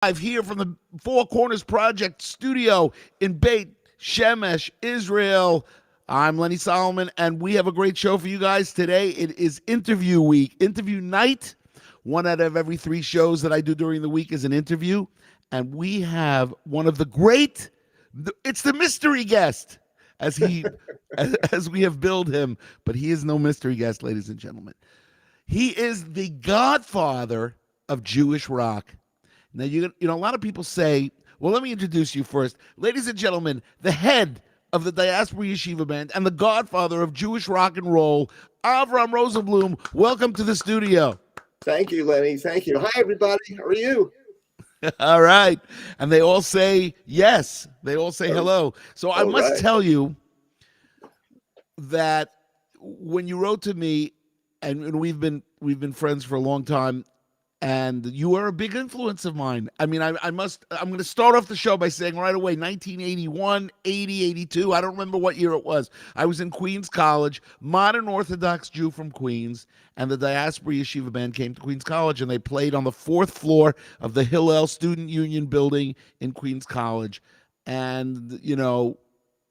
Live here from the Four Corners Project studio in Beit Shemesh, Israel. I'm Lenny Solomon, and we have a great show for you guys today. It is interview week, interview night. One out of every three shows that I do during the week is an interview, and we have one of the great. It's the mystery guest, as he, as we have billed him, but he is no mystery guest, ladies and gentlemen. He is the godfather of Jewish rock. Now, you know, a lot of people say, well, let me introduce you first. Ladies and gentlemen, the head of the Diaspora Yeshiva Band and the godfather of Jewish rock and roll, Avraham Rosenblum. Welcome to the studio. Thank you, Lenny. Thank you. Hi, everybody. How are you? All right. And they all say yes. They all say hello. So I must tell you that when you wrote to me, and we've been friends for a long time, and you are a big influence of mine. I mean, I'm going to start off the show by saying right away, 1981, 80, 82, I don't remember what year it was. I was in Queens College, modern Orthodox Jew from Queens, and the Diaspora Yeshiva Band came to Queens College, and they played on the fourth floor of the Hillel Student Union building in Queens College. And, you know,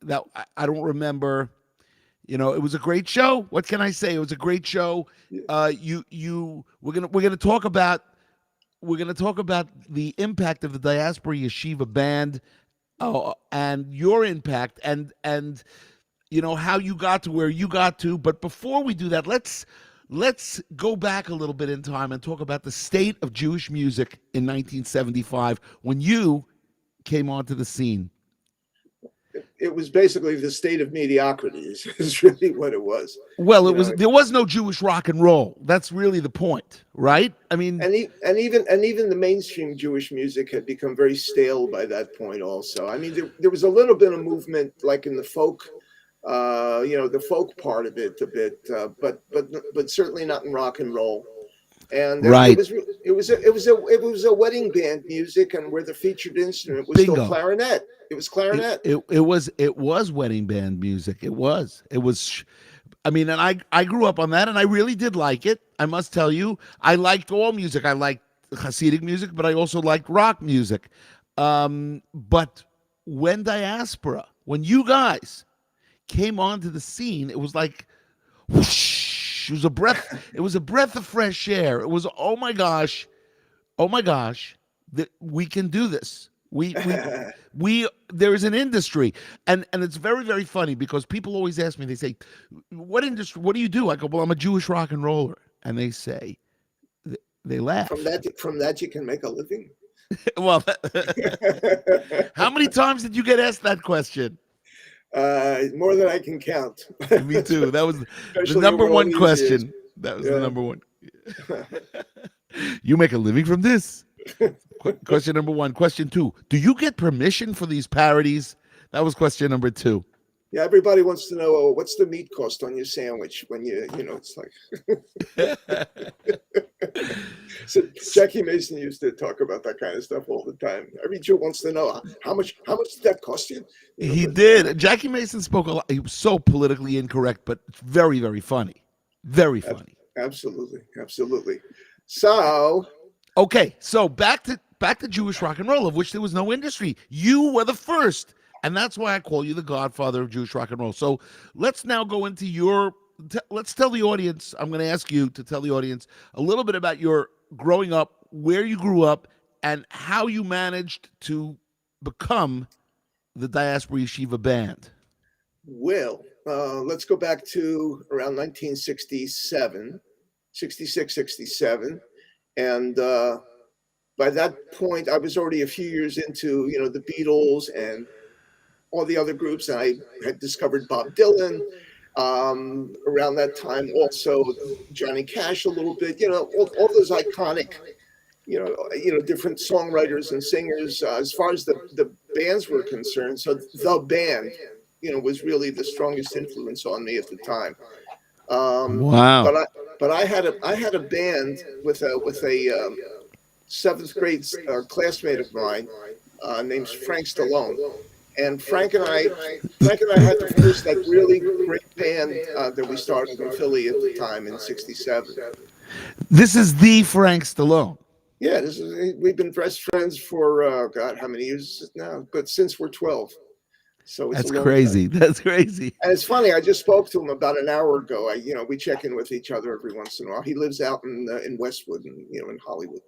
that I don't remember. You know, it was a great show. What can I say? It was a great show. We're gonna talk about the impact of the Diaspora Yeshiva Band, and your impact, and you know how you got to where you got to. But before we do that, let's go back a little bit in time and talk about the state of Jewish music in 1975 when you came onto the scene. It was basically the state of mediocrity is really what it was. Well, there was no Jewish rock and roll. That's really the point, right? I mean, and even the mainstream Jewish music had become very stale by that point. Also, I mean, there was a little bit of movement, like in the folk, the folk part of it a bit, but certainly not in rock and roll. And right. It was a wedding band music, and where the featured instrument was still clarinet. It was clarinet. It was wedding band music. It was. I mean, and I grew up on that, and I really did like it. I must tell you, I liked all music. I liked Hasidic music, but I also liked rock music. But when you guys came onto the scene, it was like whoosh. It was a breath of fresh air. It was oh my gosh, that we can do this. We there is an industry, and it's very, very funny because people always ask me, they say, what industry, what do you do? I go, well, I'm a Jewish rock and roller. And they say, they laugh. From that you can make a living. Well, how many times did you get asked that question? More than I can count. Me too. That was the number one question. That was the number one. You make a living from this? Question number one. Question two, do you get permission for these parodies? That was question number two. Yeah, everybody wants to know, what's the meat cost on your sandwich when it's like. So Jackie Mason used to talk about that kind of stuff all the time. Every Jew wants to know how much did that cost you? He did. Jackie Mason spoke a lot. He was so politically incorrect, but very, very funny. Very funny. Absolutely. So. Okay, so back to Jewish rock and roll, of which there was no industry. You were the first, and that's why I call you the godfather of Jewish rock and roll. So let's now go into let's tell the audience, I'm going to ask you to tell the audience a little bit about your growing up, where you grew up, and how you managed to become the Diaspora Yeshiva Band. Well, let's go back to around 1967, 66, 67. And by that point, I was already a few years into, the Beatles and all the other groups. And I had discovered Bob Dylan around that time. Also, Johnny Cash a little bit. All those iconic, different songwriters and singers. As far as the bands were concerned, so the band, was really the strongest influence on me at the time. Wow. But I had a band with a seventh grade classmate of mine named Frank Stallone, and Frank and I had the first really great band that we started in Philly at the time in '67. This is the Frank Stallone. Yeah, we've been best friends for God, how many years now? But since we're 12, so it's a That's long time. crazy. That's crazy. And it's funny. I just spoke to him about an hour ago. We check in with each other every once in a while. He lives out in Westwood, and in Hollywood.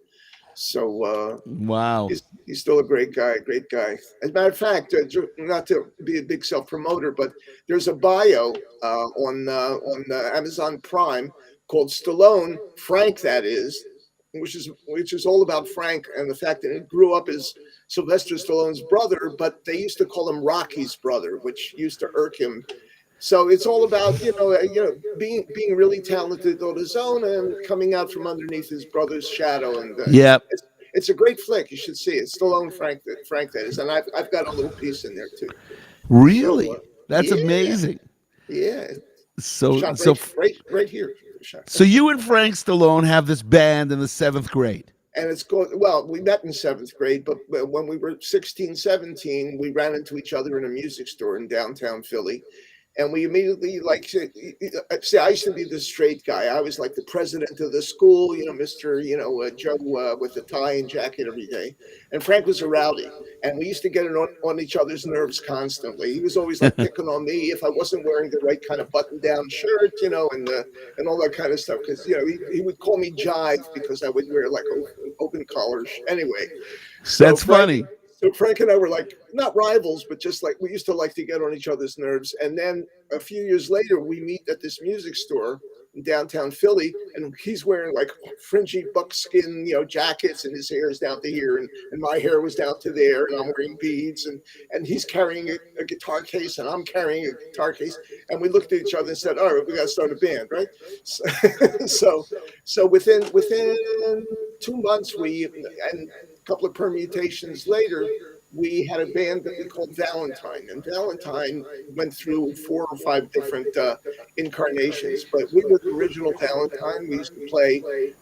So Wow. he's still a great guy. Great guy. As a matter of fact, not to be a big self promoter, but there's a bio on Amazon Prime called Stallone Frank. That is, which is all about Frank and the fact that he grew up as Sylvester Stallone's brother, but they used to call him Rocky's brother, which used to irk him. So it's all about being really talented on his own and coming out from underneath his brother's shadow. And Yep. it's a great flick. You should see it. Stallone Frank that is, and I've got a little piece in there too. So Really? That's yeah, amazing. yeah. So Shot so right here. Shot. so you and Frank Stallone have this band in the 7th grade. And it's going well. We met in 7th grade, but when we were 16, 17, we ran into each other in a music store in downtown Philly. And we immediately see, I used to be the straight guy. I was like the president of the school, Mr. Joe with the tie and jacket every day. And Frank was a rowdy, and we used to get on each other's nerves constantly. He was always like picking on me if I wasn't wearing the right kind of button-down shirt, and all that kind of stuff. Because he would call me Jive because I would wear like open collars. Anyway, so That's funny. So Frank and I were like not rivals, but just like we used to like to get on each other's nerves. And then a few years later, we meet at this music store in downtown Philly, and he's wearing like fringy buckskin, jackets, and his hair is down to here, and my hair was down to there, and I'm wearing beads, and he's carrying a guitar case, and I'm carrying a guitar case, and we looked at each other and said, "All right, we got to start a band, right?" So within 2 months, and a couple of permutations later, we had a band that we called Valentine, and Valentine went through 4 or 5 different incarnations, but we were the original Valentine. We used to play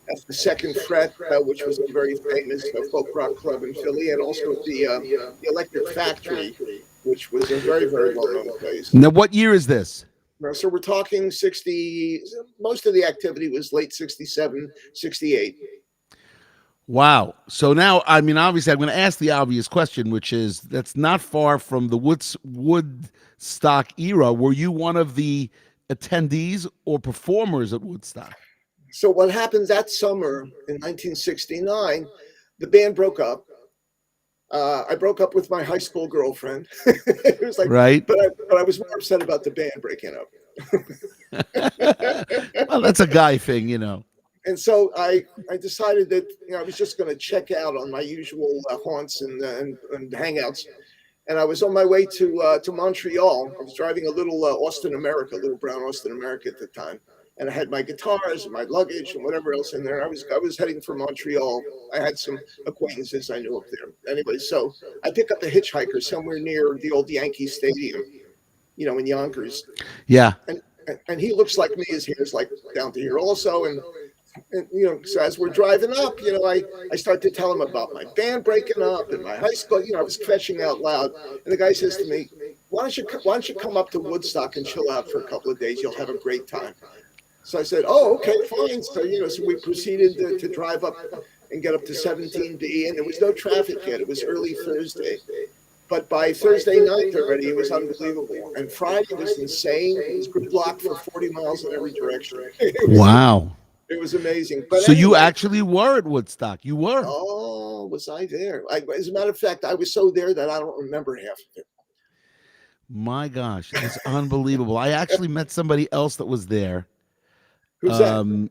at the Second Fret, which was a very famous folk rock club in Philly, and also at the Electric Factory, which was a very, very well-known place. Now, what year is this? So we're talking 60, most of the activity was late 67, 68. Wow. So now, I mean, obviously, I'm going to ask the obvious question, which is that's not far from the Woodstock era. Were you one of the attendees or performers at Woodstock? So what happened that summer in 1969, the band broke up. I broke up with my high school girlfriend. It was like, right. But I was more upset about the band breaking up. Well, that's a guy thing, And so I decided that I was just going to check out on my usual haunts and hangouts. And I was on my way to Montreal. I was driving a little Austin America, little brown Austin America at the time. And I had my guitars and my luggage and whatever else in there. I was heading for Montreal. I had some acquaintances I knew up there. Anyway, so I pick up a hitchhiker somewhere near the old Yankee Stadium, in Yonkers. Yeah. And he looks like me. His hair's like down to here also. And so as we're driving up, I start to tell him about my band breaking up and my high school. I was fetching out loud, and the guy says to me, "Why don't you come up to Woodstock and chill out for a couple of days? You'll have a great time." So I said, "Oh, okay, fine." So we proceeded to drive up and get up to 17B, and there was no traffic yet. It was early Thursday. But by Thursday night already, it was unbelievable. And Friday was insane. It was gridlocked for 40 miles in every direction. Wow. It was amazing. But so anyway, you actually were at Woodstock. You were. Oh, was I there? As a matter of fact, I was so there that I don't remember half of it. My gosh, it's unbelievable. I actually met somebody else that was there. Who's that?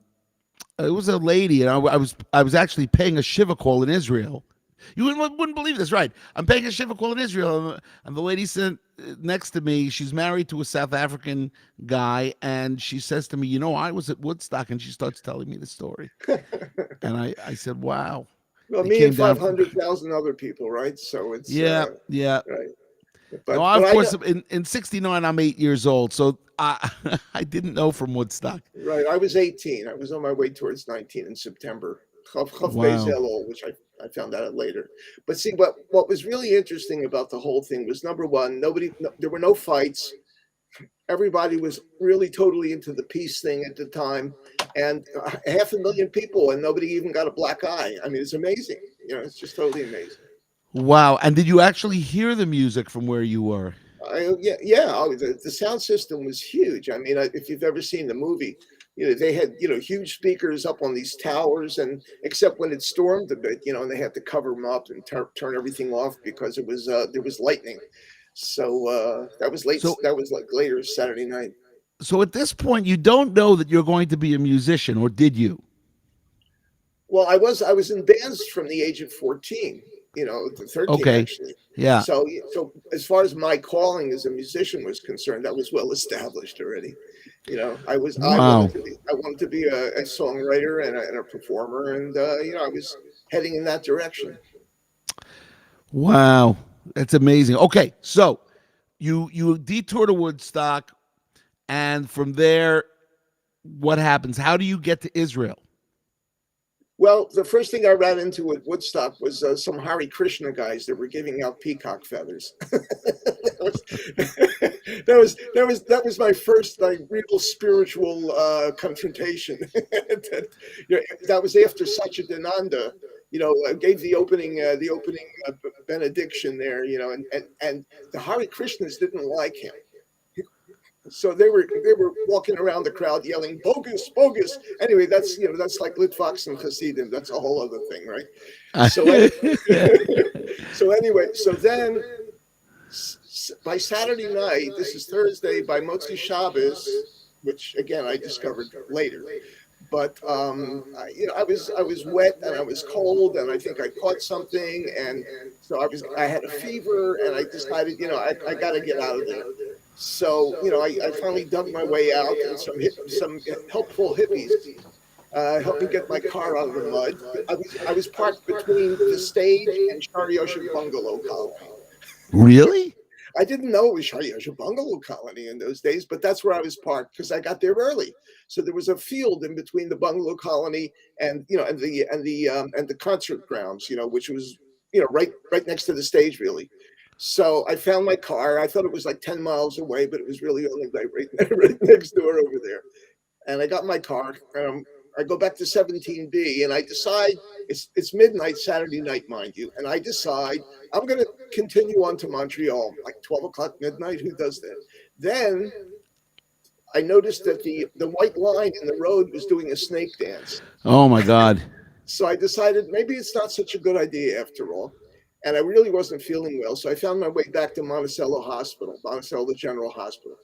It was a lady, and I was actually paying a shiva call in Israel. You wouldn't believe this, right? I'm paying a shiva call in Israel, and the lady sitting next to me, she's married to a South African guy, and she says to me, I was at Woodstock, and she starts telling me the story. And I said, wow. Well, me and 500,000 other people, right? So it's yeah. Right. But, no, of course, in 69, I'm 8 years old, so I didn't know from Woodstock. Right, I was 18. I was on my way towards 19 in September. Wow. Which I found out later. But see, what was really interesting about the whole thing was, number one, there were no fights. Everybody was really totally into the peace thing at the time. and 500,000 people, and nobody even got a black eye. I mean, it's amazing. It's just totally amazing. Wow. And did you actually hear the music from where you were? Yeah. Oh, the sound system was huge. I mean, if you've ever seen the movie, they had huge speakers up on these towers, and except when it stormed a bit, and they had to cover them up and turn everything off because it was there was lightning. So that was late. So That was like later Saturday night. so at this point you don't know that you're going to be a musician, or did you? Well, I was in bands from the age of 14, 13 Okay. actually. Yeah. So as far as my calling as a musician was concerned, that was well established already. I Wow. wanted to be a songwriter and a performer, and I was heading in that direction. Wow. That's amazing. Okay. So you detour to Woodstock, and from there, what happens? How do you get to Israel? Well, the first thing I ran into at Woodstock was some Hare Krishna guys that were giving out peacock feathers. that was my first like real spiritual confrontation. That was after Satchidananda, gave the opening benediction there, and the Hare Krishnas didn't like him. So they were walking around the crowd yelling bogus, bogus. Anyway, that's like Litvaks and Hasidim. That's a whole other thing, right? So so then by Saturday night, this is Thursday, by Motzi Shabbos, which again I discovered later. But I was wet and I was cold and I think I caught something, and so I had a fever, and I decided I got to get out of there. So I finally dug my way out, and some helpful hippies helped me get my car out of the mud. I was parked between the stage and Shari Yosef Bungalow Colony. Really? I didn't know it was Shari Yosef Bungalow Colony in those days, but that's where I was parked because I got there early. So there was a field in between the bungalow colony and the concert grounds, which was right next to the stage, really. So I found my car. I thought it was like 10 miles away, but it was really only like right next door over there. And I got my car. I go back to 17B, and I decide it's midnight Saturday night, mind you, and I decide I'm going to continue on to Montreal, like 12 o'clock midnight. Who does that? Then I noticed that the white line in the road was doing a snake dance. Oh my God. So I decided maybe it's not such a good idea after all. And I really wasn't feeling well. So I found my way back to Monticello General Hospital.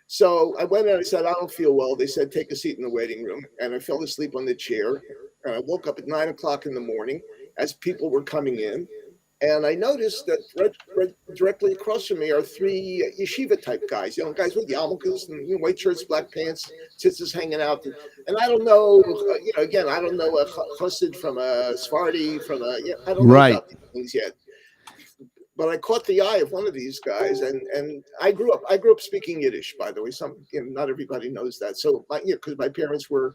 So I went and I said, I don't feel well. They said, take a seat in the waiting room. And I fell asleep on the chair. And I woke up at 9 o'clock in the morning as people were coming in. And I noticed that right directly across from me are three yeshiva type guys, guys with yarmulkes and white shirts, black pants, tzitzis hanging out. And I don't know, again, I don't know a chassid from a Sephardi, I don't know about these things yet. But I caught the eye of one of these guys, and I grew up speaking Yiddish, by the way. Not everybody knows that. So, because my parents were,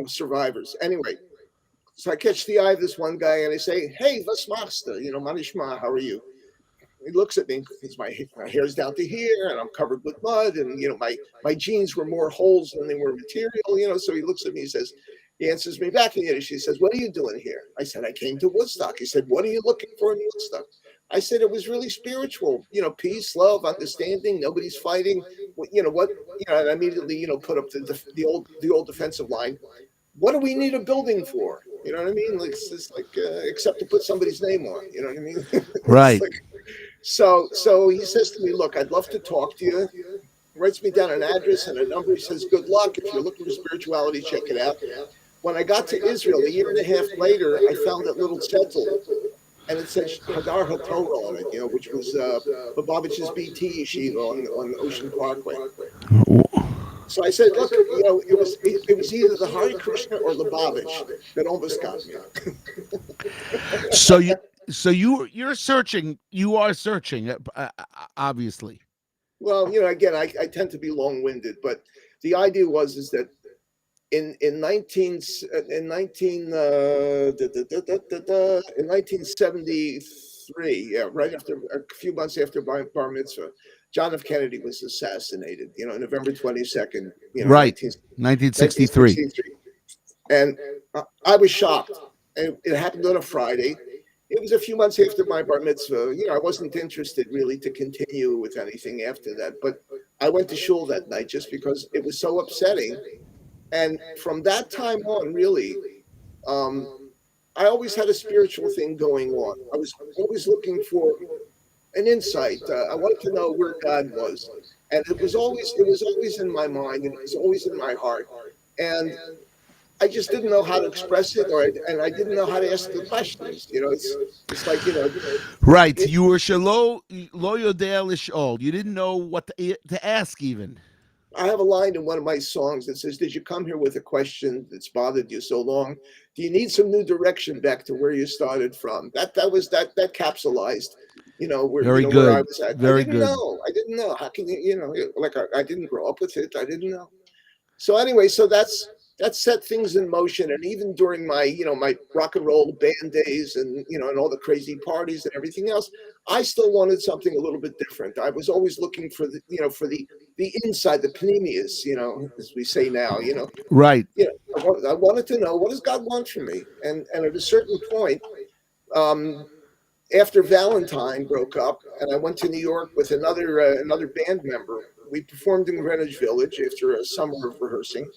survivors. Anyway. So I catch the eye of this one guy and I say, hey, was machst du? Manishma, how are you? He looks at me because my hair's down to here and I'm covered with mud, and my jeans were more holes than they were material, so he looks at me, he answers me back in Yiddish. He says, what are you doing here? I said, I came to Woodstock. He said, what are you looking for in Woodstock? I said, it was really spiritual, peace, love, understanding, nobody's fighting. And I immediately, put up the old defensive line. What do we need a building for? You know what I mean? Like, it's just like, except to put somebody's name on, you know what I mean? Right. So he says to me, look, I'd love to talk to you. He writes me down an address and a number. He says, good luck. If you're looking for spirituality, check it out. When I got to Israel, a year and a half later, I found that little tzedel, and it said Hadar HaTorah on it, which was Lubavitch's BT yeshiva on Ocean Parkway. So I said, look, it was either the Hare Krishna or Lubavitch that almost got me. So you're searching. You are searching, obviously. Well, again, I tend to be long-winded, but the idea is that in 1973, 1963, yeah, right after a few months after bar mitzvah, John F. Kennedy was assassinated. November 22nd, Right. 1963. 1963, and I was shocked. And it happened on a Friday. It was a few months after my bar mitzvah. I wasn't interested really to continue with anything after that, but I went to shul that night just because it was so upsetting. And from that time on, really, I always had a spiritual thing going on. I was always looking for an insight. I wanted to know where God was, and it was always in my mind, and it was always in my heart. And I just didn't know how to express it, and I didn't know how to ask the questions. It's like Right. You were lo yodea lish'ol. You didn't know what to ask even. I have a line in one of my songs that says, "Did you come here with a question that's bothered you so long? Do you need some new direction back to where you started from?" That capsulized, where I was at. Very I didn't good. know. I didn't know. How can like I didn't grow up with it. I didn't know. So anyway, that set things in motion. And even during my, my rock and roll band days and, and all the crazy parties and everything else, I still wanted something a little bit different. I was always looking for the inside, the panemius, as we say now, Right. I wanted to know, what does God want from me? And at a certain point, after Valentine broke up and I went to New York with another band member, we performed in Greenwich Village after a summer of rehearsing,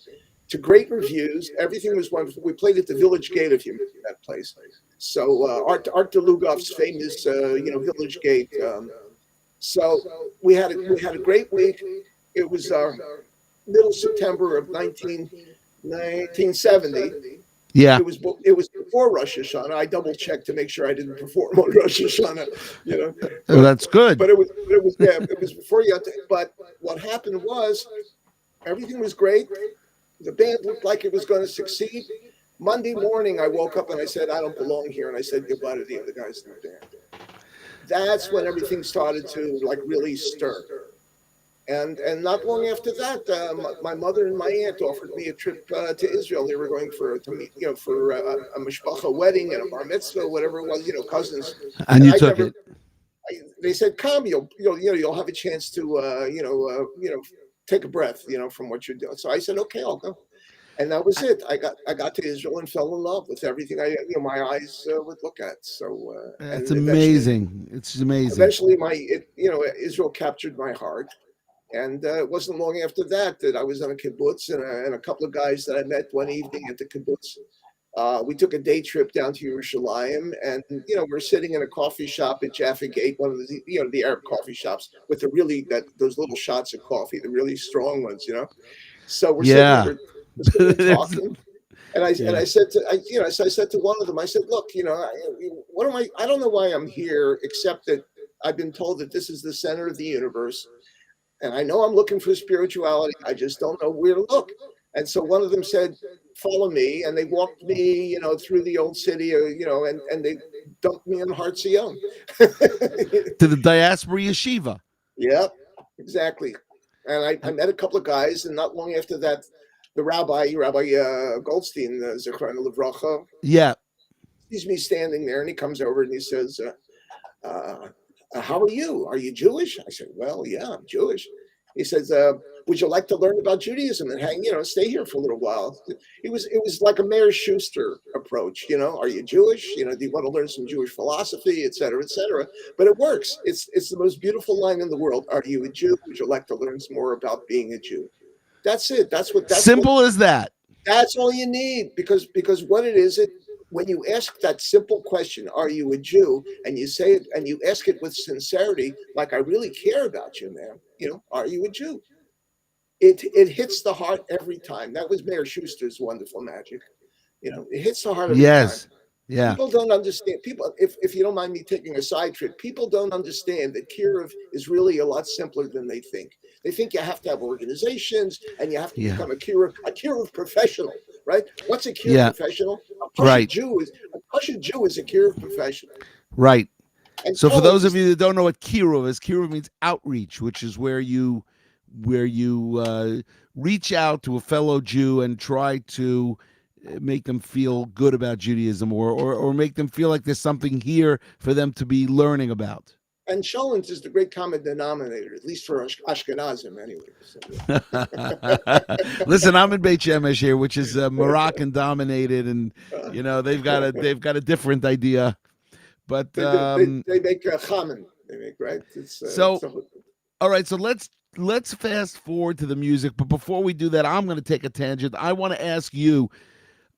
to great reviews. Everything was wonderful. We played at the Village Gate, if you remember that place. So Art DeLugoff's famous, Village Gate. So we had a great week. It was middle September of 1970. Yeah. It was before Rosh Hashanah. I double checked to make sure I didn't perform on Rosh Hashanah. Well, that's good. But it was before you. But what happened was everything was great. The band looked like it was going to succeed. Monday morning, I woke up and I said, "I don't belong here," and I said goodbye to the other guys in the band. That's when everything started to really stir. And not long after that, my mother and my aunt offered me a trip to Israel. They were going for a mishpacha wedding and a bar mitzvah, whatever it was, cousins. And you took it. They said, "Come, you'll have a chance to take a breath, from what you're doing." So I said, "Okay, I'll go." And that was it. I got to Israel and fell in love with everything my eyes would look at. So it's amazing. It's amazing. Eventually, Israel captured my heart. And it wasn't long after that I was on a kibbutz, and a couple of guys that I met one evening at the kibbutz. We took a day trip down to Yerushalayim, and we're sitting in a coffee shop at Jaffa Gate, one of the the Arab coffee shops with those little shots of coffee, the really strong ones, So we're sitting there talking, and I said to one of them, I said, "Look, what am I don't know why I'm here, except that I've been told that this is the center of the universe. And I know I'm looking for spirituality. I just don't know where to look." And so one of them said, "Follow me." And they walked me, through the old city, and they dumped me in Har Zion. To the Diaspora yeshiva. Yeah, exactly. And I met a couple of guys, and not long after that, the Rabbi Goldstein, Zechrona Livracha, sees me standing there, and he comes over and he says, "How are you? Are you Jewish?" I said, "Well, yeah, I'm Jewish." He says, "Would you like to learn about Judaism and stay here for a little while?" It was like a Mayor Schuster approach. Are you Jewish? Do you want to learn some Jewish philosophy, et cetera, et cetera? But it works. It's the most beautiful line in the world. Are you a Jew? Would you like to learn some more about being a Jew? That's it. That's simple as that. That's all you need, because what it is, when you ask that simple question, "Are you a Jew?" and you say it and you ask it with sincerity, like, "I really care about you, man. Are you a Jew?" It hits the heart every time. That was Mayor Schuster's wonderful magic. It hits the heart every time. Yeah. People don't understand. People, if you don't mind me taking a side trip, people don't understand that Kiruv is really a lot simpler than they think. They think you have to have organizations and you have to become a Kiruv professional, right? What's a Kiruv professional? A Pasha Jew is a Kiruv professional. Right. And so for those of you that don't know what Kiruv is, Kiruv means outreach, which is where you reach out to a fellow Jew and try to make them feel good about Judaism, or make them feel like there's something here for them to be learning about. And Cholent is the great common denominator, at least for Ashkenazim, anyway. So. Listen, I'm in Beit Shemesh here, which is Moroccan dominated, and they've got a different idea. But they make chamen. They make, right. All right. So let's fast forward to the music. But before we do that, I'm going to take a tangent. I want to ask you.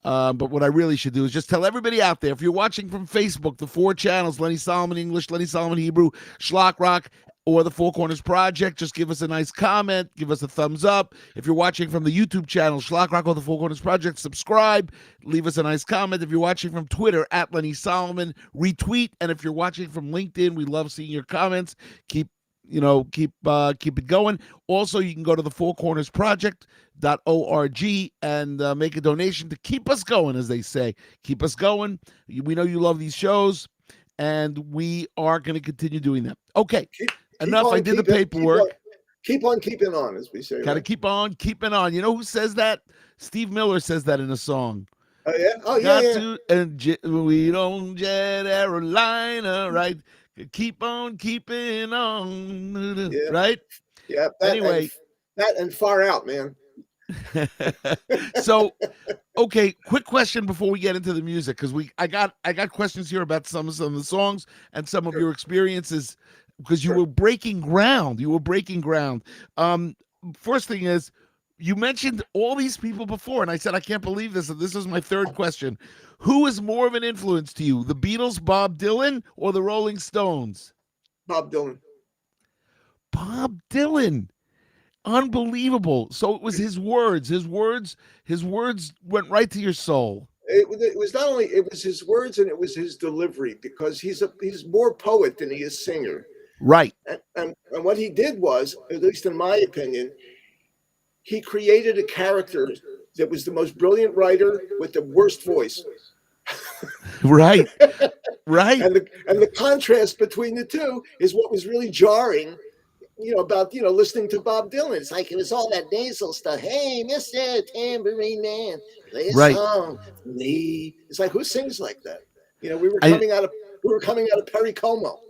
But what I really should do is just tell everybody out there, if you're watching from Facebook, the 4 channels, Lenny Solomon English, Lenny Solomon Hebrew, Schlock Rock, or the Four Corners Project, just give us a nice comment, give us a thumbs up. If you're watching from the YouTube channel, Schlock Rock or the Four Corners Project, subscribe, leave us a nice comment. If you're watching from Twitter, at Lenny Solomon, retweet. And if you're watching from LinkedIn, we love seeing your comments. Keep it going. Also, you can go to the Four Corners Project.org and make a donation to keep us going, as they say. Keep us going. We know you love these shows, and we are going to continue doing them. Okay, enough. I did the paperwork. Keep on keeping on, as we say. Got to keep on keeping on. You know who says that? Steve Miller says that in a song. Oh, yeah? Oh, yeah. We don't jet airliner, right? Keep on keeping on, right? Yeah. That and Far Out, man. So, okay, quick question before we get into the music, because I got questions here about some of the songs and some of your experiences, because you were breaking ground. First thing is, you mentioned all these people before, and I said I can't believe this. And this is my third question: who is more of an influence to you, the Beatles, Bob Dylan, or the Rolling Stones? Bob Dylan. Bob Dylan. Unbelievable. So it was his words. His words went right to your soul. It was not only his words, and it was his delivery, because he's more poet than he is singer. Right. And what he did was, at least in my opinion, he created a character that was the most brilliant writer with the worst voice. Right. Right. And the contrast between the two is what was really jarring, about, listening to Bob Dylan. It's like it was all that nasal stuff. Hey, Mr. Tambourine Man, play a song for me. It's like, who sings like that? We were coming out of Perry Como.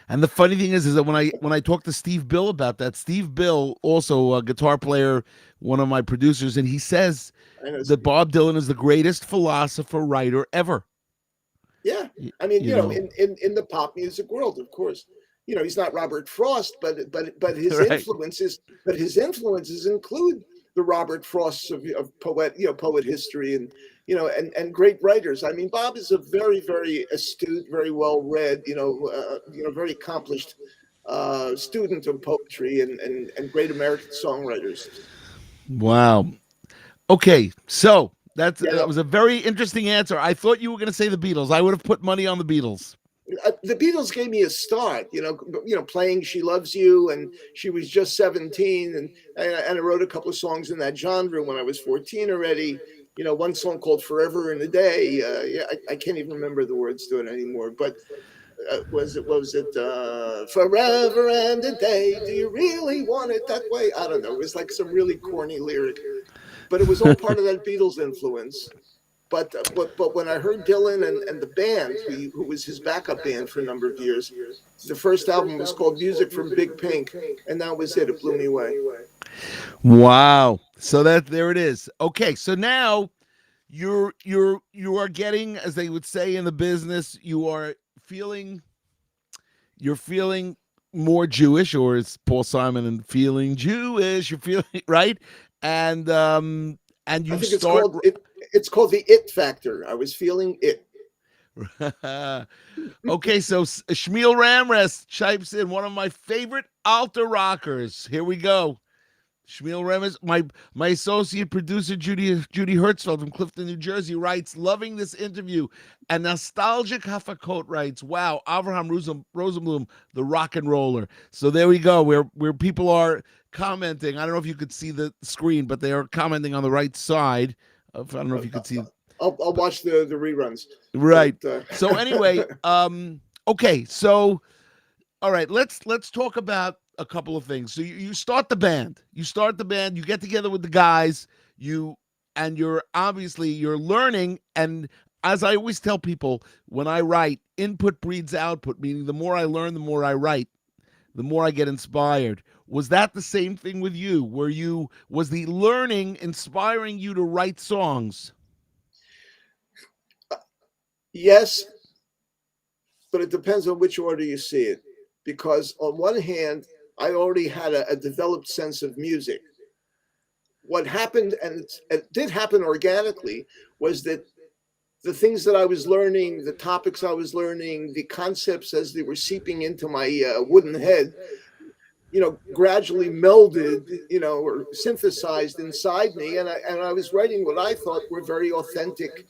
And the funny thing is that when I talked to Steve Bill about that, Steve Bill, also a guitar player, one of my producers, and he says that Bob Dylan is the greatest philosopher writer ever. Yeah, I mean, in the pop music world, of course, he's not Robert Frost, but his influences, include the Robert Frosts of poet history, and great writers. I mean, Bob is a very, very astute, very well read, very accomplished student of poetry and great American songwriters. Wow. Okay, so that was a very interesting answer. I thought you were going to say the Beatles. I would have put money on the Beatles. The Beatles gave me a start, playing "She Loves You," and she was just 17, and I wrote a couple of songs in that genre when I was 14 already. One song called "Forever and a Day." I can't even remember the words to it anymore, but was it "Forever and a Day"? Do you really want it that way? I don't know. It was like some really corny lyric, but it was all part of that Beatles influence. But when I heard Dylan and the band, who was his backup band for a number of years, the first album was called Music from Big Pink, and that was it. It blew me away. Wow! So there it is. Okay, so now you are getting, as they would say in the business, you're feeling more Jewish, or it's Paul Simon and feeling Jewish. You're feeling right, and you start. It's called the It Factor. I was feeling it. Okay, so Shmuel Ramres chipes in, one of my favorite altar rockers. Here we go. Shmuel Ramres, my associate producer, Judy Hertzfeld from Clifton, New Jersey, writes, loving this interview. And Nostalgic Hafakot writes, wow, Avraham Rosenblum, the rock and roller. So there we go, where people are commenting. I don't know if you could see the screen, but they are commenting on the right side. I don't know if you could see. I'll watch the reruns. Right. But, so anyway, okay. So, all right. Let's talk about a couple of things. So you start the band. You get together with the guys. You and you're learning. And as I always tell people, when I write, input breeds output, meaning the more I learn, the more I write, the more I get inspired. Was that the same thing with you? Was the learning inspiring you to write songs? Yes, but it depends on which order you see it. Because on one hand, I already had a developed sense of music. What happened, and it did happen organically, was that the things that I was learning, the topics I was learning, the concepts as they were seeping into my wooden head, gradually melded, or synthesized inside me. And I was writing what I thought were very authentic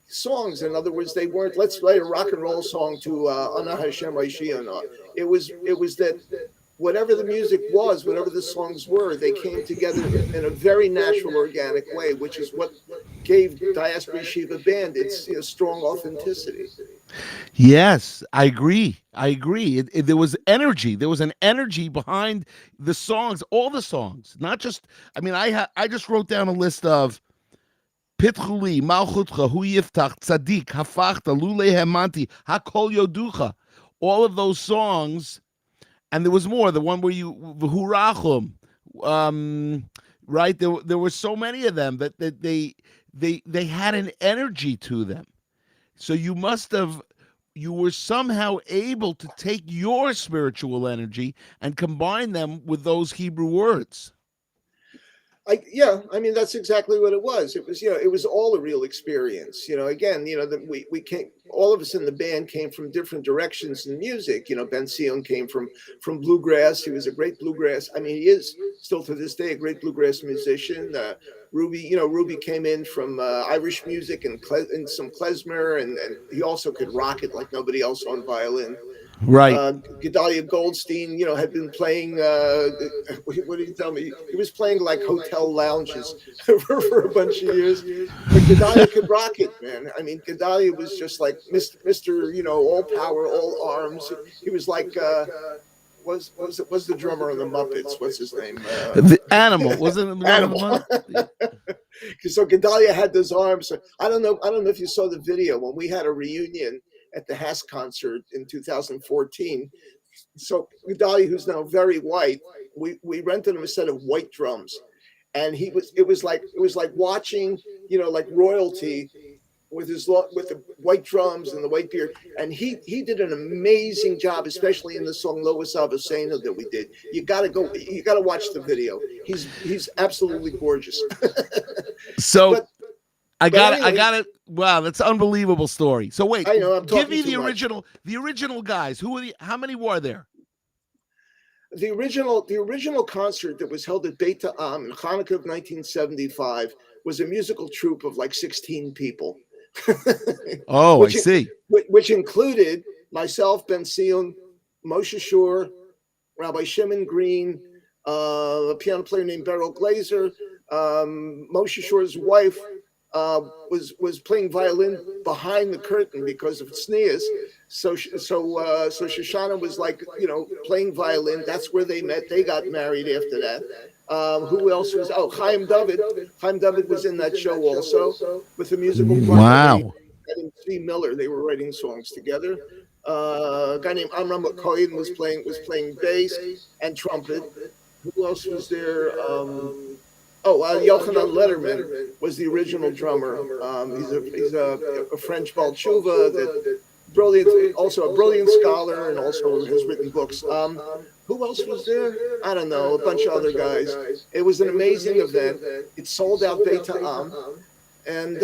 songs. In other words, they weren't, let's write a rock and roll song to Ana Hashem Aishiana. It was that whatever the music was, whatever the songs were, they came together in a very natural, organic way, which is what gave Diaspora Yeshiva Band its strong authenticity. Yes, I agree. There was energy. There was an energy behind the songs, all the songs, not just. I mean, I just wrote down a list of Pitchuli, Malchutcha, Hu Yiftach, Tzadik, Hafachta, Lule Hemanti, Hakol Yoducha, all of those songs. And there was more. The one where you V'hurachum, right? There were so many of them that they had an energy to them. So you were somehow able to take your spiritual energy and combine them with those Hebrew words. I mean, that's exactly what it was. It was all a real experience. Again, we came, all of us in the band came from different directions in music. Ben Sion came from bluegrass. He was a great bluegrass. I mean, he is still to this day a great bluegrass musician. Ruby came in from Irish music and some klezmer, and he also could rock it like nobody else on violin. Right. Gedalia Goldstein, had been playing. What did he tell me? He was playing like hotel lounges for a bunch of years. But Gedalia could rock it, man. I mean, Gedalia was just like Mr. All power, all arms. He was like. Was the drummer of the Muppets? What's his name? The Animal, wasn't it? Animal. So Gedalia had those arms. I don't know if you saw the video when we had a reunion at the Haas concert in 2014. So Gedalia, who's now very white, we rented him a set of white drums, and it was like watching like royalty with the white drums and the white beard, and he did an amazing job, especially in the song Lo Asavasena that we did. You gotta watch the video. He's absolutely gorgeous. So I got it. Wow, that's an unbelievable story. So wait, I know, give me the original guys. How many were there? The original concert that was held at Beit Ha'am in Hanukkah of 1975 was a musical troupe of like 16 people. Oh, I see. Which included myself, Ben Sion, Moshe Shore, Rabbi Shimon Green, a piano player named Beryl Glazer. Moshe Shore's wife was playing violin behind the curtain because of tznius. So Shoshana was like, playing violin. That's where they met. They got married after that. Who else was? Oh, Chaim David. Chaim David was in that show also with the musical partner. Wow. And Steve Miller. They were writing songs together. A guy named Amram Cohen was playing bass and trumpet. Who else was there? Yochanan Letterman was the original drummer. He's a French Baal Tshuva, that brilliant, also a brilliant scholar, and also has written books. Who else was there? I don't know, a bunch of other guys. It was an amazing event. It sold out Beit Ha'am. And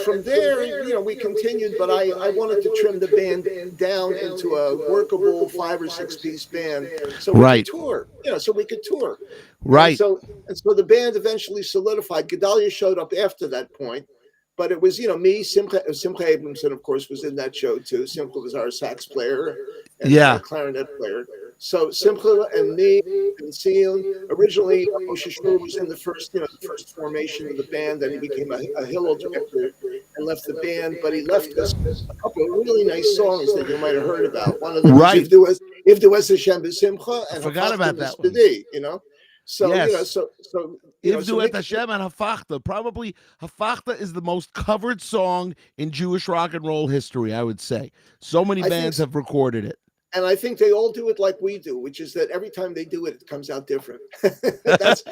from there, we continued, but I wanted to trim the band down into a workable 5 or 6 piece band, so we could tour. Right. And so the band eventually solidified. Gedalia showed up after that point, but it was me, Simcha Abramson, of course, was in that show too. Simcha was our sax player and our clarinet player. So Simcha and me and Sion. Originally, Moshe Shur was in the first formation of the band. Then he became a Hillel director and left the band. But he left us a couple of really nice songs that you might have heard about. One of them was If there was Hashem B'Simcha, and I forgot about that one. So Yes. so Ivdu et Mickey, Hashem and Hafachta. Probably Hafachta is the most covered song in Jewish rock and roll history, I would say. So many I think, bands have recorded it. and I think they all do it like we do, which is that every time they do it, it comes out different. that's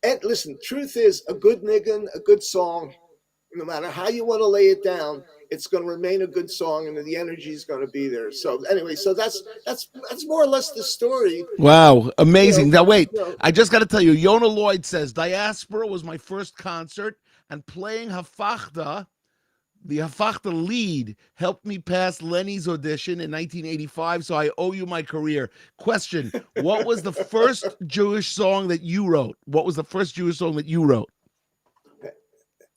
and listen. Truth is, a good niggin, a good song, no matter how you want to lay it down, it's going to remain a good song, and the energy is going to be there. So anyway, so that's more or less the story. Wow, amazing. Now wait, You know, I just got to tell you, Yona Lloyd says Diaspora was my first concert, and playing Hafachta, the Hafachta lead, helped me pass Lenny's audition in 1985, so I owe you my career. Question, what was the first Jewish song that you wrote? What was the first Jewish song that you wrote?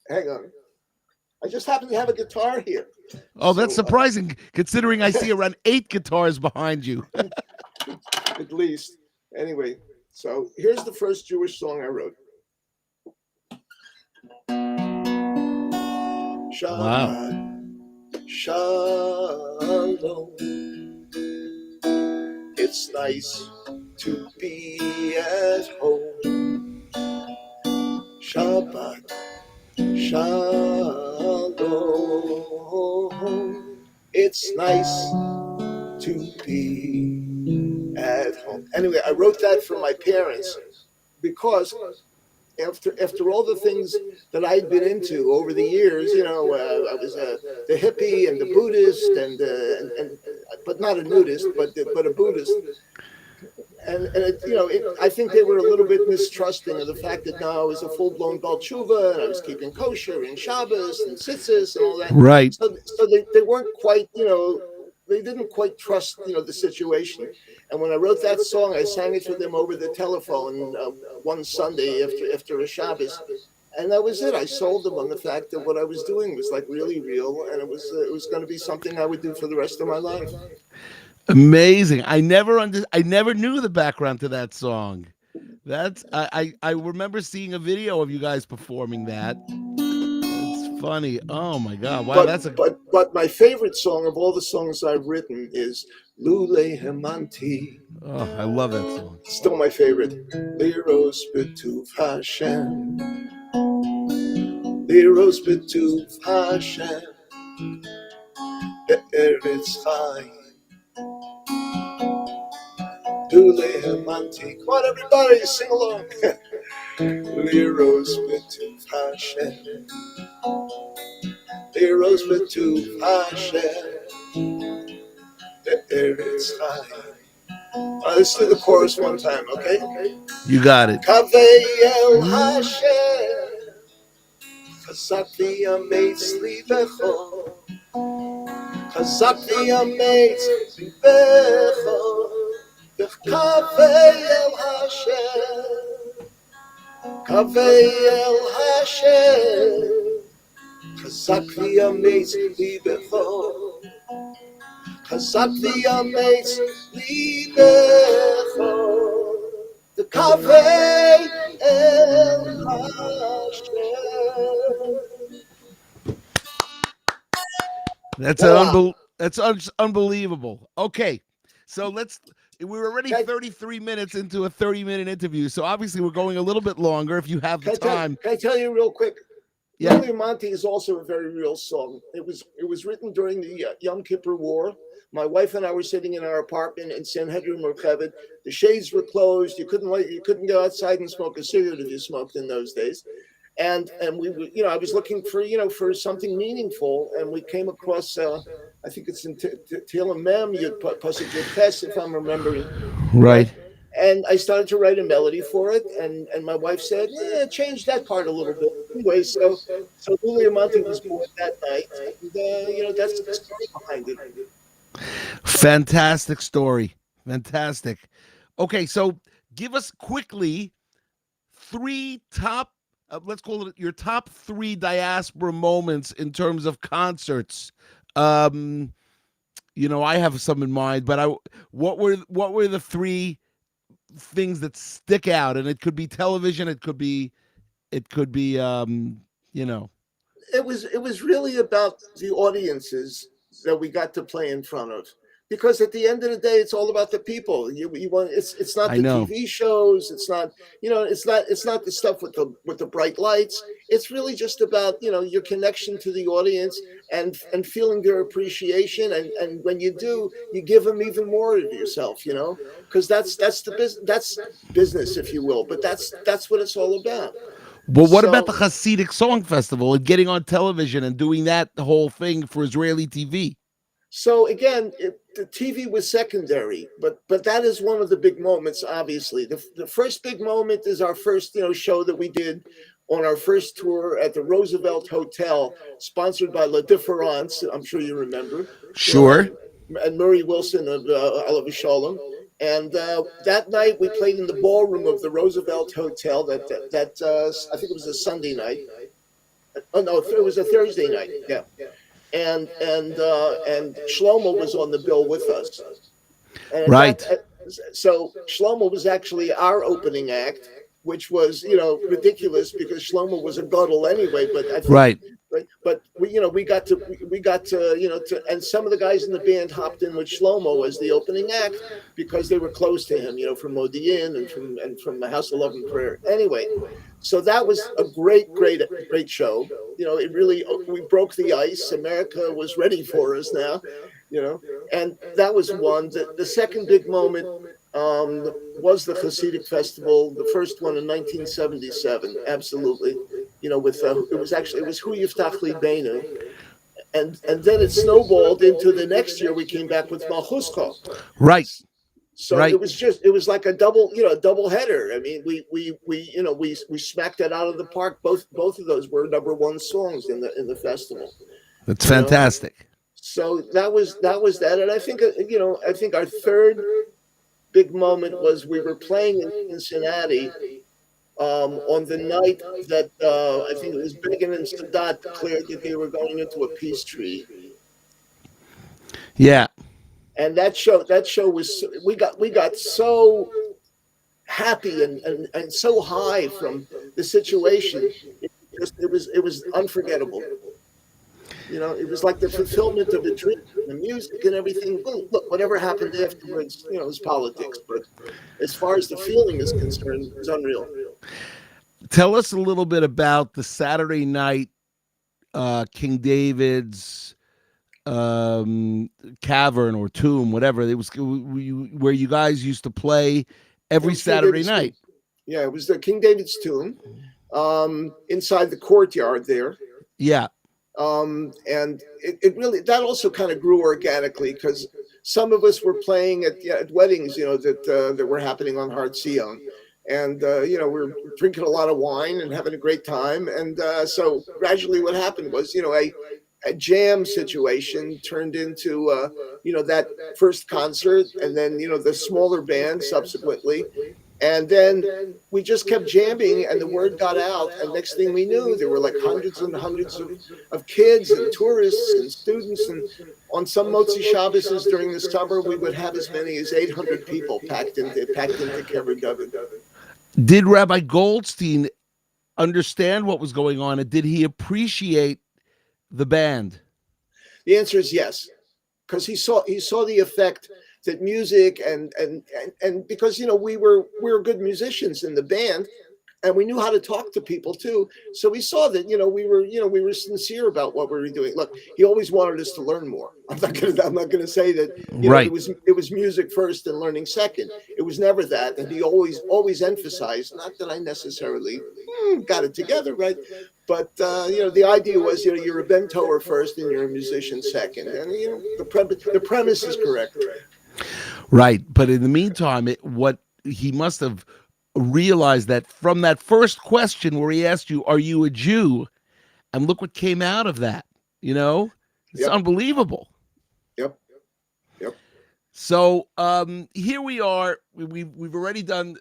hang on. I just happen to have a guitar here. Oh, that's So, surprising, considering I see around 8 guitars behind you. at least. Anyway, so here's the first Jewish song I wrote. Wow. Shabbat Shalom. It's nice to be at home. Shabbat Shalom. It's nice to be at home. Anyway, I wrote that for my parents because after all the things that I'd been into over the years, I was the hippie and the Buddhist and but not a nudist, but a Buddhist. And I think they were a little bit mistrusting of the fact that now I was a full-blown Baal Tshuva and I was keeping kosher and Shabbos and tzitzis and all that. Right. So they weren't quite, they didn't quite trust, the situation. And when I wrote that song, I sang it for them over the telephone one Sunday after a Shabbos. And that was it. I sold them on the fact that what I was doing was like really real, and it was going to be something I would do for the rest of my life. Amazing. I never knew the background to that song. That's I remember seeing a video of you guys performing that. It's funny. Oh my God. Wow, but my favorite song of all the songs I've written is Lule Hemanti. Oh, I love that song. Still my favorite. Liros B'tuv Hashem. Liros B'tuv Hashem. Be'eretz Chayim. Lule Hemanti. Come on, everybody, sing along. Liros B'tuv Hashem. Liros B'tuv Hashem. Be'eretz Chayim. Let's do the chorus one time, okay? You got it. Kavei El Hashem, Chazak v'yametz libecho, Chazak v'yametz libecho, Kavei El Hashem, Kavei El Hashem, Chazak v'yametz libecho, Chazak v'yametz libecho, the Kavei El Hashem. That's unbelievable. Okay, so we're already 33 minutes into a 30-minute interview, so obviously we're going a little bit longer if you have the time. Can I tell you real quick? Yeah. Lule Monty is also a very real song. It was written during the Yom Kippur War. My wife and I were sitting in our apartment in Sanhedrin Merchevet. The shades were closed. You couldn't go outside and smoke a cigarette if you smoked in those days. And we I was looking for something meaningful, and we came across I think it's in Tehillim Mem Yud Pasuk Yud Tes, if I'm remembering. Right. And I started to write a melody for it, and my wife said, change that part a little bit. Anyway, so Lule Monty was born that night, and that's the story behind it. Fantastic story. Fantastic. Okay, so give us quickly 3 top, let's call it your top 3 diaspora moments in terms of concerts. I have some in mind, but what were the 3 things that stick out? And it could be television, it could be It was really about the audiences that we got to play in front of. Because at the end of the day, it's all about the people. You want it's not I the know. TV shows. It's not it's not the stuff with the bright lights. It's really just about your connection to the audience and feeling their appreciation. And when you do, you give them even more of yourself. Because that's business, if you will. But that's what it's all about. But what about the So Hasidic Song Festival and getting on television and doing that whole thing for Israeli TV? So again, the TV was secondary, but that is one of the big moments. Obviously, the first big moment is our first show that we did on our first tour at the Roosevelt Hotel, sponsored by La Difference. I'm sure you remember, Sure. and Murray Wilson of Alav Shalom. And that night we played in the ballroom of the Roosevelt Hotel. I think it was a Sunday night. Oh no, it was a Thursday night. Yeah. And Shlomo was on the bill with us. And Right. so Shlomo was actually our opening act, which was ridiculous because Shlomo was a Gadol anyway. But I think, Right. but we got to and some of the guys in the band hopped in with Shlomo as the opening act because they were close to him, from Modi'in and from the House of Love and Prayer. Anyway, so that was a great show. It really, we broke the ice. America was ready for us now, and that was one. The second big moment was the Hasidic Festival, the first one in 1977. Absolutely, it was Hu Yiftach Libeinu, and then it snowballed into the next year. We came back with Malchusko. Right. So Right. it was like a double header. I mean, we smacked it out of the park. Both of those were #1 songs in the festival. That's fantastic. So that was that. And I think our third big moment was we were playing in Cincinnati on the night that I think it was Begin and Sadat declared that they were going into a peace treaty. Yeah. And that show was we got so happy and so high from the situation. It was unforgettable. It was like the fulfillment of a dream. The music and everything. Look, whatever happened afterwards, is politics. But as far as the feeling is concerned, it was unreal. Tell us a little bit about the Saturday night King David's cavern or tomb, whatever it was, where you guys used to play every Saturday night. Yeah, it was the King David's tomb inside the courtyard there. Yeah. And it really, that also kind of grew organically because some of us were playing at weddings, that were happening on Har Zion. And, we're drinking a lot of wine and having a great time. And so gradually what happened was, a jam situation turned into, that first concert and then, the smaller band subsequently. And then we just kept jamming and the word got out. And next thing we knew, there were like hundreds and hundreds of kids and tourists and students. And on some Motzi Shabbos during the summer, we would have as many as 800 people packed into Kever David. Did Rabbi Goldstein understand what was going on, and did he appreciate the band? The answer is yes, because he saw the effect that music and because we were good musicians in the band, and we knew how to talk to people too. So we saw that we were sincere about what we were doing. Look, he always wanted us to learn more. I'm not gonna say that right. It was music first and learning second. It was never that, and he always emphasized. Not that I necessarily got it together, right? But the idea was you're a Ben Torah first and you're a musician second, and the premise is correct. Right, but in the meantime, what he must have realized that from that first question where he asked you, "Are you a Jew?" and look what came out of that. It's unbelievable. Yep. So here we are. We've already done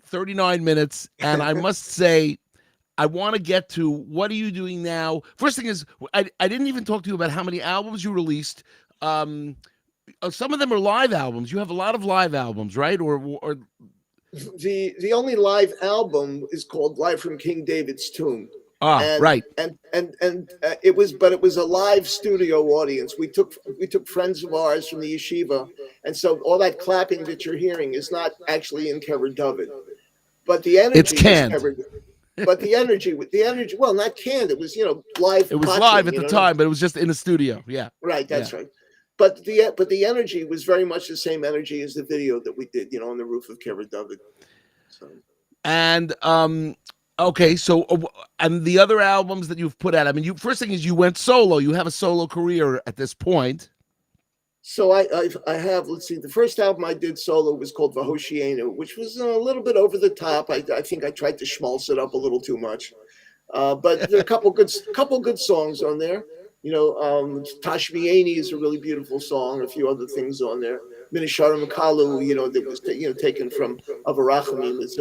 39 minutes, and I must say, I want to get to what are you doing now. First thing is, I didn't even talk to you about how many albums you released. Some of them are live albums. You have a lot of live albums, right? Or the only live album is called Live from King David's Tomb. Ah, and right. it was a live studio audience. We took friends of ours from the yeshiva, and so all that clapping that you're hearing is not actually in Kever David, but the It's energy was canned. Kever. But the energy, well, not canned. It was live It was live potching. at the time, but it was just in the studio. Yeah. Right, Yeah. that's right. But the energy was very much the same energy as the video that we did, on the roof of Kever David. So. And okay, so and the other albums that you've put out, I mean, first thing is you went solo. You have a solo career at this point. So I have, let's see, the first album I did solo was called Vahoshienu, which was a little bit over the top. I think I tried to schmaltz it up a little too much. But there are a couple good songs on there. Tashmieni is a really beautiful song. A few other things on there. Minishara Makalu, that was taken from Avraham. It's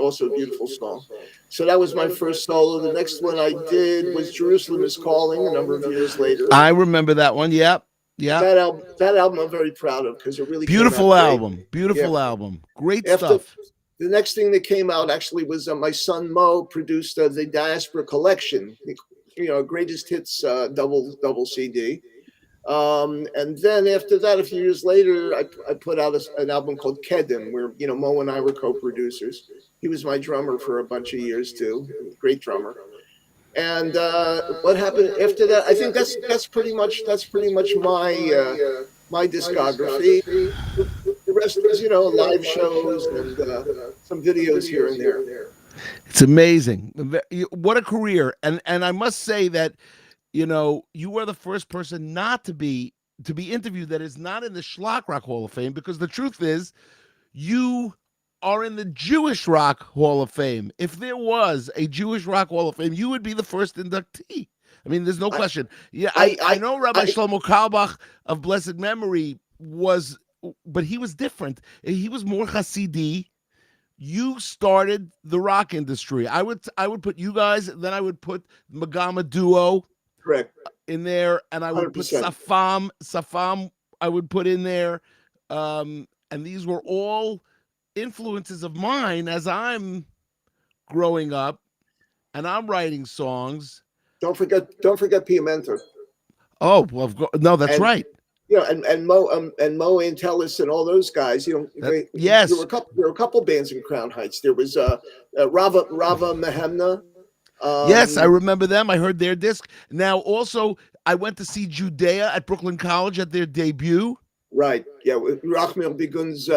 also a beautiful song. So that was my first solo. The next one I did was Jerusalem is Calling a number of years later. I remember that one. Yep. Yeah. That album I'm very proud of because it really beautiful came out album. great. Beautiful album. Great stuff. The next thing that came out actually was my son Mo produced the Diaspora collection, greatest hits double CD. And then after that, a few years later, I put out an album called Kedim, where Mo and I were co-producers. He was my drummer for a bunch of years too, great drummer. And what happened after that? I think that's pretty much my discography. The rest is live shows and some videos here and there. It's amazing. What a career. And I must say that you are the first person not to be interviewed that is not in the Schlock Rock Hall of Fame, because the truth is you are in the Jewish Rock Hall of Fame. If there was a Jewish Rock Hall of Fame, you would be the first inductee. I mean, there's no question. Yeah, I know Rabbi Shlomo Carlebach of blessed memory was, but he was different. He was more Hasiди. You started the rock industry. I would put you guys, then I would put Magama Duo correct in there, and I would 100%. Put Safam I would put in there. And these were all influences of mine as I'm growing up and I'm writing songs. Don't forget Piamento. Oh, well, no, that's right. And Mo Antelis and all those guys. Yes, there were a couple bands in Crown Heights. There was Rava Mehemna. Yes, I remember them. I heard their disc. Now, also, I went to see Judea at Brooklyn College at their debut. Right. Yeah. Rachmil Bigun's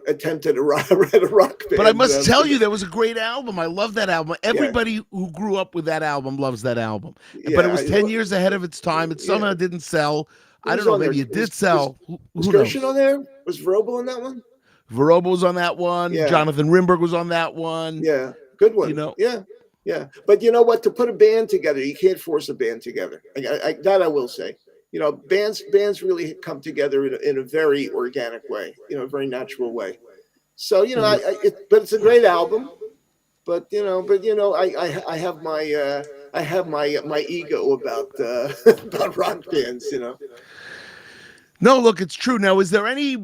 attempted to write a rock band. But I must tell you, that was a great album. I love that album. Everybody who grew up with that album loves that album. Yeah, but it was 10 years ahead of its time. It somehow didn't sell. I don't know. Maybe it did sell. Was Gershon on there? Was Verobo on that one? Verobo was on that one. Yeah. Jonathan Rimberg was on that one. Yeah. Good one. Yeah. But you know what? To put a band together, you can't force a band together. That I will say. Bands really come together in a very organic way, a very natural way. So, but it's a great album. But I have my ego about rock bands. No, look, it's true. Now, is there any?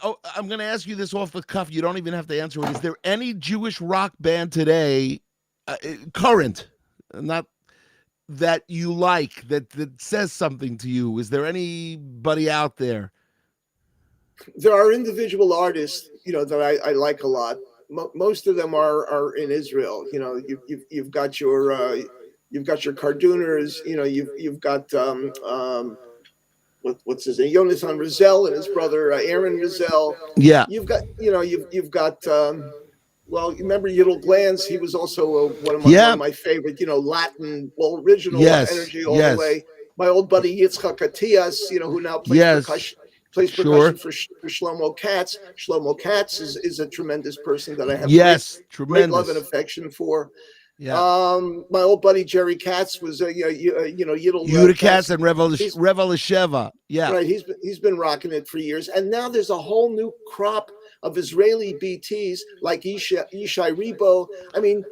Oh, I'm going to ask you this off the cuff. You don't even have to answer it. Is there any Jewish rock band today, current, not that you like, that says something to you? Is there anybody out there? There are individual artists, that I like a lot. Most of them are in Israel. You've got your Cardooners. You've got what's his name? Yonathan Rizal and his brother Aaron Rizal. Yeah. You've got well, remember Yidel Glantz? He was also one of my favorite, Latin, original energy all the way. My old buddy Yitzchak Atias, who now plays percussion for Shlomo Katz. Shlomo Katz is a tremendous person that I have great love and affection for. Yeah. My old buddy Jerry Katz was Yidel Katz and Revel Sheva. Yeah. Right. He's been rocking it for years. And now there's a whole new crop of Israeli BTs like Yishai Ribo. I mean,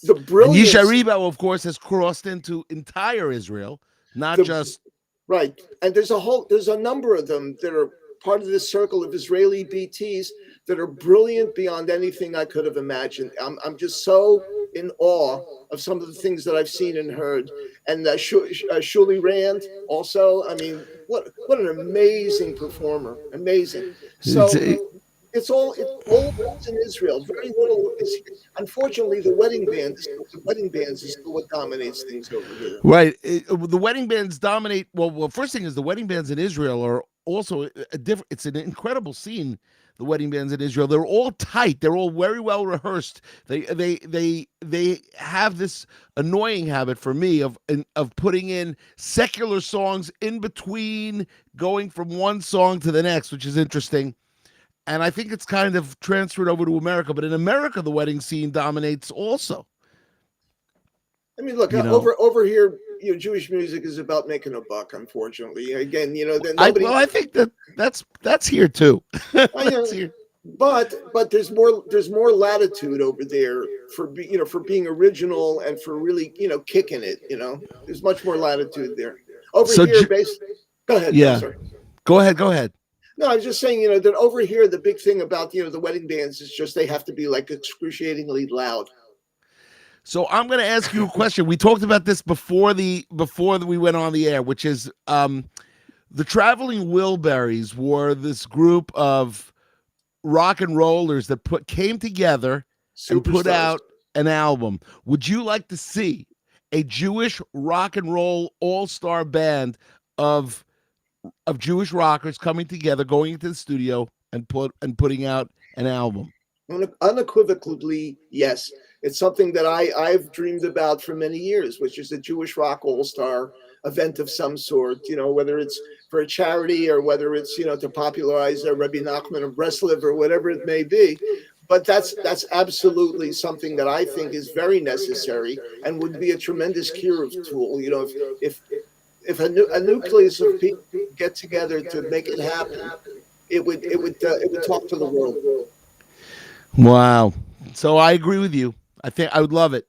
the brilliance. Yishai Ribo, of course, has crossed into entire Israel, not just. Right. And there's a number of them that are part of this circle of Israeli BTs that are brilliant beyond anything I could have imagined. I'm just so in awe of some of the things that I've seen and heard. And Shuli Rand also. I mean, what an amazing performer! Amazing. It's, So all that's in Israel. Very little is here. Unfortunately, the wedding bands is still what dominates things over here. right. The wedding bands dominate. Well, first thing is the wedding bands in Israel are also a different. It's an incredible scene. The wedding bands in Israel, they're all tight. They're all very well rehearsed. They have this annoying habit for me of putting in secular songs in between, going from one song to the next, which is interesting. And I think it's kind of transferred over to America. But in America, the wedding scene dominates also. I mean, look, over here, Jewish music is about making a buck. Unfortunately, again, then nobody. I think that's here too. That's here. But there's more latitude over there for being original and for really kicking it. There's much more latitude there. Over here, go ahead. Yeah. I'm sorry. Go ahead. No, I was just saying, that over here, the big thing about the wedding bands is just they have to be like excruciatingly loud. So I'm going to ask you a question. We talked about this before we went on the air, which is the Traveling Wilburys were this group of rock and rollers that came together and put out an album. Would you like to see a Jewish rock and roll all-star band of Jewish rockers coming together, going into the studio and putting out an album? Unequivocally, yes. It's something that I've dreamed about for many years, which is a Jewish rock all-star event of some sort, whether it's for a charity or whether it's, to popularize Rabbi Nachman of Breslov or whatever it may be. But that's absolutely something that I think is very necessary and would be a tremendous curative tool. If a nucleus of people get together to make it happen, it would talk to the world. Wow. So I agree with you. I think I would love it.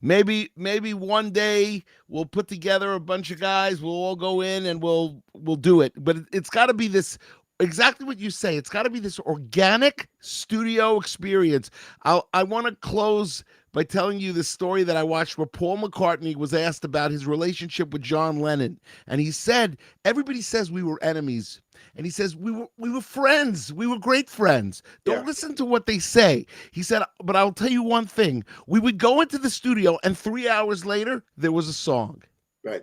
Maybe one day we'll put together a bunch of guys. We'll all go in and we'll do it. But it's got to be this, exactly what you say. It's got to be this organic studio experience. I want to close by telling you the story that I watched where Paul McCartney was asked about his relationship with John Lennon. And he said, everybody says we were enemies. And he says, we were friends. We were great friends. Don't listen to what they say. He said, but I'll tell you one thing. We would go into the studio and 3 hours later, there was a song. Right.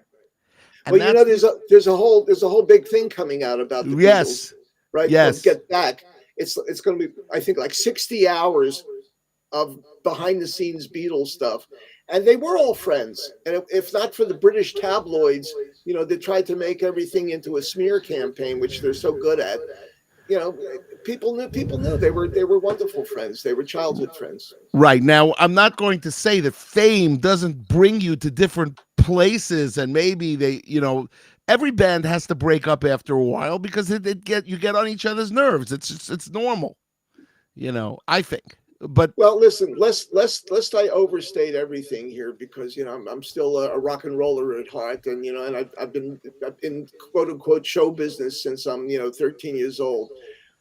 And well, there's a whole big thing coming out about the Beatles, right? Yes. Get back. It's going to be, I think, like 60 hours of behind the scenes Beatles stuff. And they were all friends. And if not for the British tabloids, they tried to make everything into a smear campaign, which they're so good at. People knew they were wonderful friends. They were childhood friends. Right. Now, I'm not going to say that fame doesn't bring you to different places, and maybe every band has to break up after a while because you get on each other's nerves. It's normal. I think. But well, listen, lest I overstate everything here because I'm still a rock and roller at heart, and and I've been in quote unquote show business since I'm 13 years old.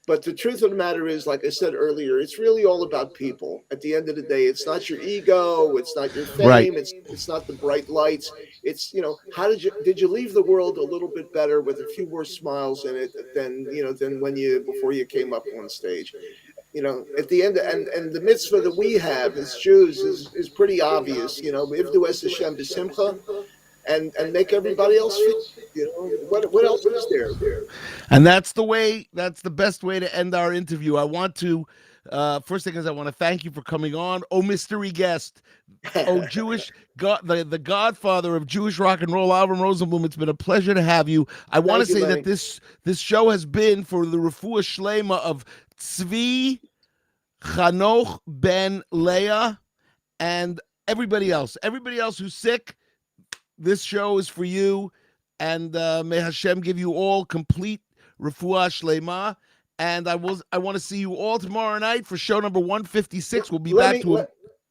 But the truth of the matter is, like I said earlier, it's really all about people. At the end of the day, it's not your ego, it's not your fame, right. It's not the bright lights. It's how did you leave the world a little bit better with a few more smiles in it than before you came up on stage. At the end, and the mitzvah that we have as Jews is pretty obvious. Ivdu es Hashem b'simcha, and make everybody else feel. What else is there? And that's the best way to end our interview. I want to, first thing is I want to thank you for coming on. Oh, mystery guest. Oh, the Godfather of Jewish rock and roll, Avraham Rosenblum. It's been a pleasure to have you. I want to say Lenny. that this show has been for the refuah shlema of Tzvi Chanoch ben Leah and everybody else who's sick. This show is for you, and may Hashem give you all complete refuah shlema. And I want to see you all tomorrow night for show number 156. We'll be back to it.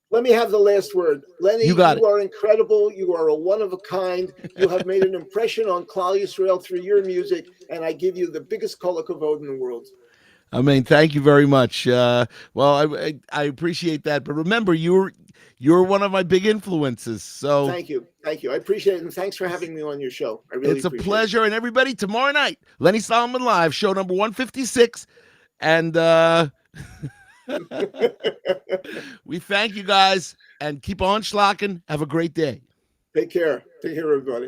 Let me have the last word. Lenny, you are incredible. You are a one of a kind. You have made an impression on Klal Yisrael through your music, and I give you the biggest kol hakavod in the world. I mean, thank you very much. Well, I appreciate that. But remember, you're you're one of my big influences. So Thank you. I appreciate it, and thanks for having me on your show. I really it's a appreciate pleasure. And everybody, tomorrow night, Lenny Solomon Live, show number 156. And we thank you guys and keep on schlocking. Have a great day. Take care, everybody.